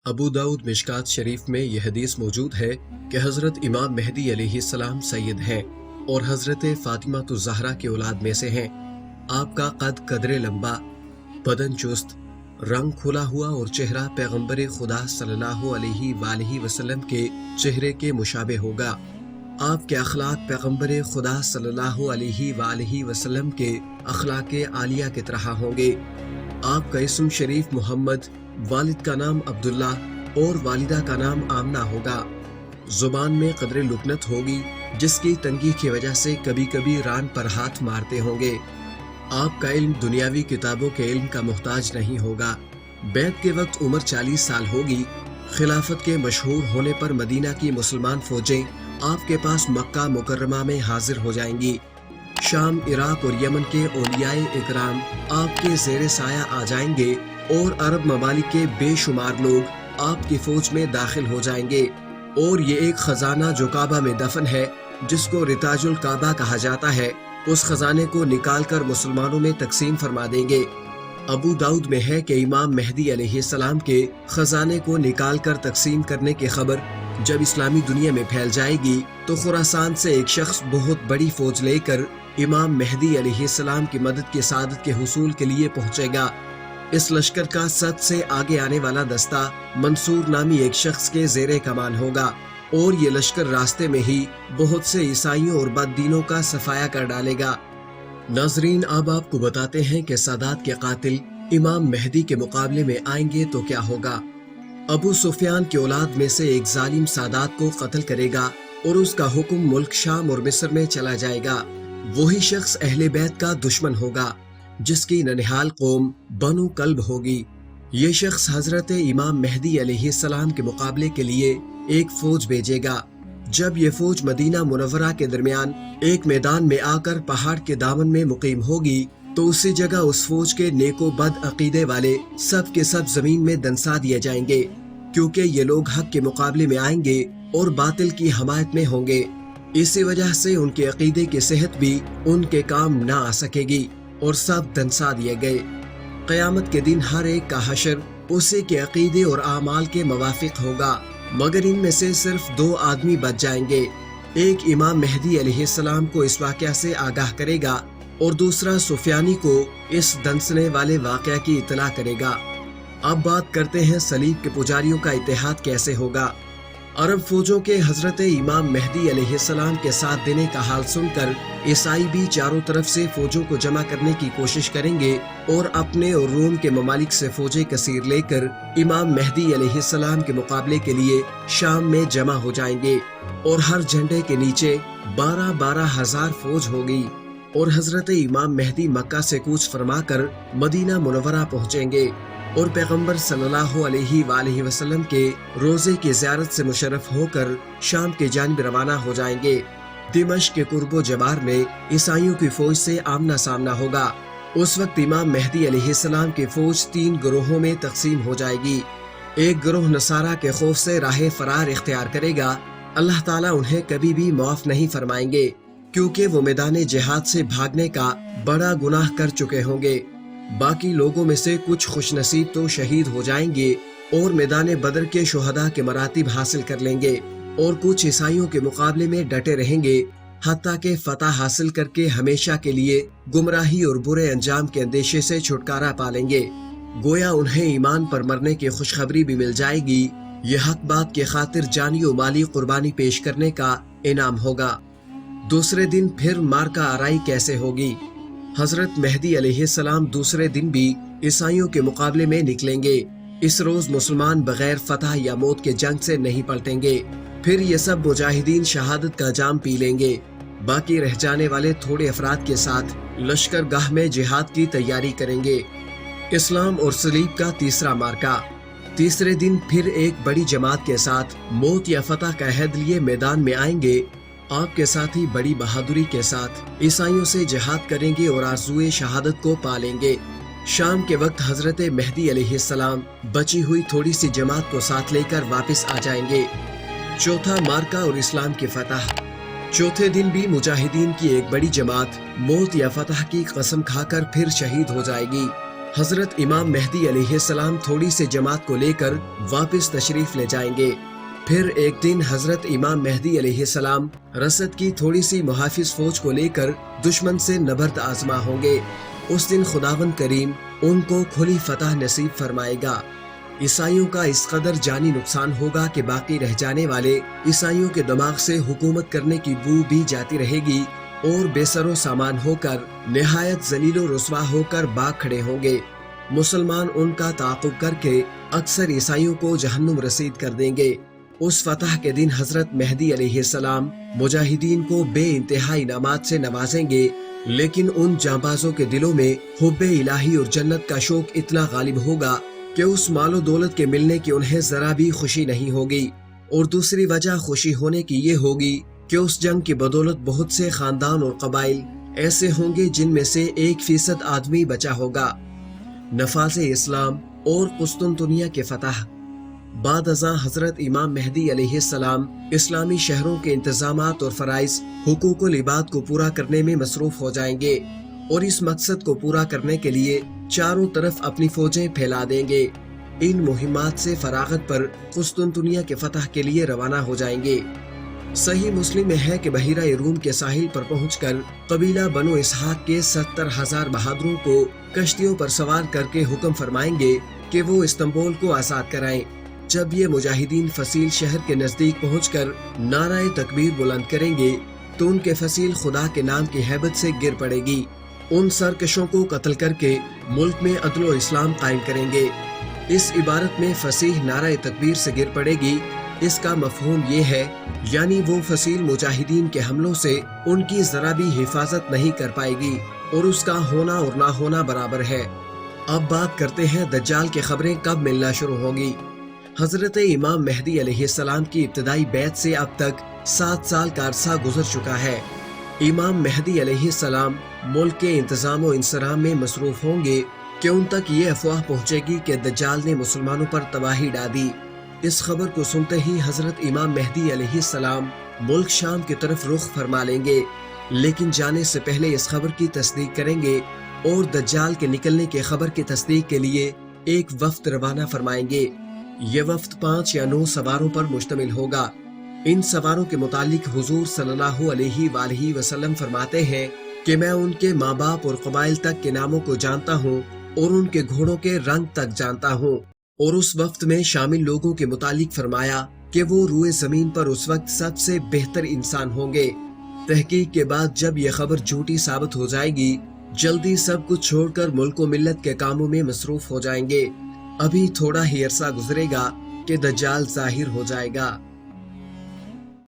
अबू दाऊद मिशकात शरीफ में यह हदीस मौजूद है कि हजरत इमाम मेहदी अलैहिस्सलाम सैयद हैं और हजरत फातिमा तो ज़हरा की औलाद में से हैं। आपका कद कदरे लंबा, बदन चुस्त, रंग खुला हुआ और चेहरा पैगंबर खुदा सल्लल्लाहु अलैहि वसल्लम के चेहरे के मुशाबे होगा। आपके अखलाक पैगंबर खुदा सल्लल्लाहु अलैहि वसल्लम के अखलाक आलिया की तरह होंगे। आपका इस्म शरीफ मोहम्मद, वालिद का नाम अब्दुल्ला और वालिदा का नाम आमना होगा। जुबान में कदरे लुकनत होगी जिसकी तंगी की वजह से कभी कभी रान पर हाथ मारते होंगे। आपका इल्म दुनियावी किताबों के इल्म का मोहताज नहीं होगा। बैत के वक्त उम्र 40 साल होगी। खिलाफत के मशहूर होने पर मदीना की मुसलमान फौजें आपके पास मक्का मुकर्रमा में हाजिर हो जाएंगी। शाम, इराक और यमन के औलियाए इकराम आपके ज़ेरे साया आ जाएंगे और अरब ममालिक के बेशुमार लोग आपकी फौज में दाखिल हो जाएंगे। और ये एक खजाना जो काबा में दफन है, जिसको रिताजुल काबा कहा जाता है, उस खजाने को निकाल कर मुसलमानों में तकसीम फरमा देंगे। अबू दाऊद में है कि इमाम मेहदी अलैहिस्सलाम के खजाने को निकाल कर तकसीम करने की खबर जब इस्लामी दुनिया में फैल जाएगी तो खुरासान से एक शख्स बहुत बड़ी फौज लेकर इमाम मेहदी अलैहिस्सलाम की मदद की सादत के हुसूल के लिए पहुंचेगा। इस लश्कर का सबसे आगे आने वाला दस्ता मंसूर नामी एक शख्स के ज़ेरे कमान होगा और ये लश्कर रास्ते में ही बहुत से ईसाइयों और बददीनों का सफाया कर डालेगा। नाजरीन, अब आपको बताते हैं कि सादात के कातिल इमाम मेहदी के मुकाबले में आएंगे तो क्या होगा। अबू सुफियान की औलाद में से एक जालिम सादात को कत्ल करेगा और उसका हुक्म मुल्क शाम और मिस्र में चला जाएगा। वही शख्स अहले बैत का दुश्मन होगा जिसकी ननिहाल कौम बनु कल्ब होगी। ये शख्स हजरत इमाम मेहदी अलैहिस्सलाम के मुकाबले के लिए एक फौज भेजेगा। जब ये फौज मदीना मुनव्वरा के दरमियान एक मैदान में आकर पहाड़ के दामन में मुकीम होगी तो उसी जगह उस फौज के नेको बद अकीदे वाले सब के सब जमीन में दंसा दिए जाएंगे, क्योंकि ये लोग हक के मुकाबले में आएंगे और बातिल की हमायत में होंगे। इसी वजह से उनके अकीदे की सेहत भी उनके काम ना आ सकेगी और सब दंसा दिए गए। क़यामत के दिन हर एक का हशर उसी के अकीदे और आमाल के मुवाफिक होगा, मगर इनमें से सिर्फ 2 आदमी बच जाएंगे। एक इमाम मेहदी अलैहिस्सलाम को इस वाक़या से आगाह करेगा और दूसरा सुफियानी को इस दंसने वाले वाक़या की इतला करेगा। अब बात करते हैं सलीब के पुजारियों का इत्तेहाद कैसे होगा। अरब फौजों के हजरत इमाम मेहदी अलैहिस्सलाम के साथ देने का हाल सुनकर ईसाई भी चारों तरफ से फौजों को जमा करने की कोशिश करेंगे और अपने और रोम के ममालिक से फौजें कसीर लेकर इमाम मेहदी अलैहिस्सलाम के मुकाबले के लिए शाम में जमा हो जाएंगे और हर झंडे के नीचे 12-12 हजार फौज होगी और हजरत इमाम मेहदी मक्का से कूच फरमाकर मदीना मुनव्वरा पहुँचेंगे और पैगंबर सल्लल्लाहु अलैहि वसल्लम के रोजे की ज़ियारत से मुशर्रफ होकर शाम के जानिब रवाना हो जाएंगे। दिमश्क के कुर्बो जबार में ईसाइयों की फौज से आमना सामना होगा। उस वक्त इमाम मेहदी अलैहिस्सलाम की फौज 3 गिरोहों में तकसीम हो जाएगी। एक गिरोह नसारा के खौफ से राह फरार इख्तियार करेगा। अल्लाह ताला उन्हें कभी भी माफ नहीं फरमाएंगे, क्योंकि वो मैदान जिहाद से भागने का बड़ा गुनाह कर चुके होंगे। बाकी लोगों में से कुछ खुशनसीब तो शहीद हो जाएंगे और मैदान बदर के शुहदा के मरातिब हासिल कर लेंगे और कुछ ईसाइयों के मुकाबले में डटे रहेंगे, हत्ता के फतह हासिल करके हमेशा के लिए गुमराही और बुरे अंजाम के अंदेशे से छुटकारा पा लेंगे। गोया उन्हें ईमान पर मरने की खुशखबरी भी मिल जाएगी। यह हक बात की खातिर जानी और माली कुर्बानी पेश करने का इनाम होगा। दूसरे दिन फिर मार्का आराई कैसे होगी। हजरत मेहदी अलैहिस्सलाम दूसरे दिन भी ईसाइयों के मुकाबले में निकलेंगे। इस रोज मुसलमान बगैर फतह या मौत के जंग से नहीं पलटेंगे। फिर ये सब मुजाहिदीन शहादत का जाम पी लेंगे। बाकी रह जाने वाले थोड़े अफराद के साथ लश्कर गाह में जिहाद की तैयारी करेंगे। इस्लाम और सलीब का तीसरा मार्का। तीसरे दिन फिर एक बड़ी जमात के साथ मौत या फतह का अहद लिए मैदान में आएंगे। आपके साथ ही बड़ी बहादुरी के साथ ईसाइयों से जिहाद करेंगे और आरज़ुए शहादत को पालेंगे। शाम के वक्त हजरत मेहदी अलैहिस्सलाम बची हुई थोड़ी सी जमात को साथ लेकर वापस आ जाएंगे। चौथा मार्का और इस्लाम की फतह। चौथे दिन भी मुजाहिदीन की एक बड़ी जमात मौत या फतह की कसम खाकर फिर शहीद हो जाएगी। حضرت امام مہدی علیہ السلام تھوڑی سی جماعت کو لے کر واپس تشریف لے جائیں گے۔ پھر ایک دن حضرت امام مہدی علیہ السلام رسد کی تھوڑی سی محافظ فوج کو لے کر دشمن سے نبرد آزما ہوں گے۔ اس دن خداوند کریم ان کو کھلی فتح نصیب فرمائے گا۔ عیسائیوں کا اس قدر جانی نقصان ہوگا کہ باقی رہ جانے والے عیسائیوں کے دماغ سے حکومت کرنے کی بو بھی جاتی رہے گی اور بے سر و سامان ہو کر نہایت ذلیل و رسوا ہو کر باغ کھڑے ہوں گے۔ مسلمان ان کا تعاقب کر کے اکثر عیسائیوں کو جہنم رسید کر دیں گے۔ اس فتح کے دن حضرت مہدی علیہ السلام مجاہدین کو بے انتہا انعامات سے نوازیں گے، لیکن ان جانبازوں کے دلوں میں حب الہی اور جنت کا شوق اتنا غالب ہوگا کہ اس مال و دولت کے ملنے کی انہیں ذرا بھی خوشی نہیں ہوگی۔ اور دوسری وجہ خوشی ہونے کی یہ ہوگی کہ اس جنگ کی بدولت بہت سے خاندان اور قبائل ایسے ہوں گے جن میں سے 1% آدمی بچا ہوگا۔ نفاذ اسلام اور قسطنطنیہ کے فتح۔ بعد ازاں حضرت امام مہدی علیہ السلام اسلامی شہروں کے انتظامات اور فرائض حقوق العباد کو پورا کرنے میں مصروف ہو جائیں گے، اور اس مقصد کو پورا کرنے کے لیے چاروں طرف اپنی فوجیں پھیلا دیں گے۔ ان مہمات سے فراغت پر قسطنطنیہ کے فتح کے لیے روانہ ہو جائیں گے۔ صحیح مسلم میں ہے کہ بحیرہ روم کے ساحل پر پہنچ کر قبیلہ بنو اسحاق کے 70,000 بہادروں کو کشتیوں پر سوار کر کے حکم فرمائیں گے کہ وہ استنبول کو آزاد کرائیں۔ جب یہ مجاہدین فصیل شہر کے نزدیک پہنچ کر نعرہ تکبیر بلند کریں گے تو ان کے فصیل خدا کے نام کی ہیبت سے گر پڑے گی۔ ان سرکشوں کو قتل کر کے ملک میں عدل و اسلام قائم کریں گے۔ اس عبارت میں فصیح نعرہ تکبیر سے گر پڑے گی، اس کا مفہوم یہ ہے یعنی وہ فصیل مجاہدین کے حملوں سے ان کی ذرا بھی حفاظت نہیں کر پائے گی، اور اس کا ہونا اور نہ ہونا برابر ہے۔ اب بات کرتے ہیں دجال کی خبریں کب ملنا شروع ہوں گی۔ حضرت امام مہدی علیہ السلام کی ابتدائی بیعت سے اب تک 7 سال کا عرصہ گزر چکا ہے۔ امام مہدی علیہ السلام ملک کے انتظام و انصرام میں مصروف ہوں گے کہ ان تک یہ افواہ پہنچے گی کہ دجال نے مسلمانوں پر تباہی ڈالی۔ اس خبر کو سنتے ہی حضرت امام مہدی علیہ السلام ملک شام کی طرف رخ فرما لیں گے، لیکن جانے سے پہلے اس خبر کی تصدیق کریں گے اور دجال کے نکلنے کی خبر کی تصدیق کے لیے ایک وفد روانہ فرمائیں گے۔ یہ وفد 5 یا 9 سواروں پر مشتمل ہوگا۔ ان سواروں کے متعلق حضور صلی اللہ علیہ وآلہ وسلم فرماتے ہیں کہ میں ان کے ماں باپ اور قبائل تک کے ناموں کو جانتا ہوں اور ان کے گھوڑوں کے رنگ تک جانتا ہوں۔ اور اس وفد میں شامل لوگوں کے متعلق فرمایا کہ وہ روئے زمین پر اس وقت سب سے بہتر انسان ہوں گے۔ تحقیق کے بعد جب یہ خبر جھوٹی ثابت ہو جائے گی، جلدی سب کچھ چھوڑ کر ملک و ملت کے کاموں میں مصروف ہو جائیں گے۔ ابھی تھوڑا ہی عرصہ گزرے گا کہ دجال ظاہر ہو جائے گا۔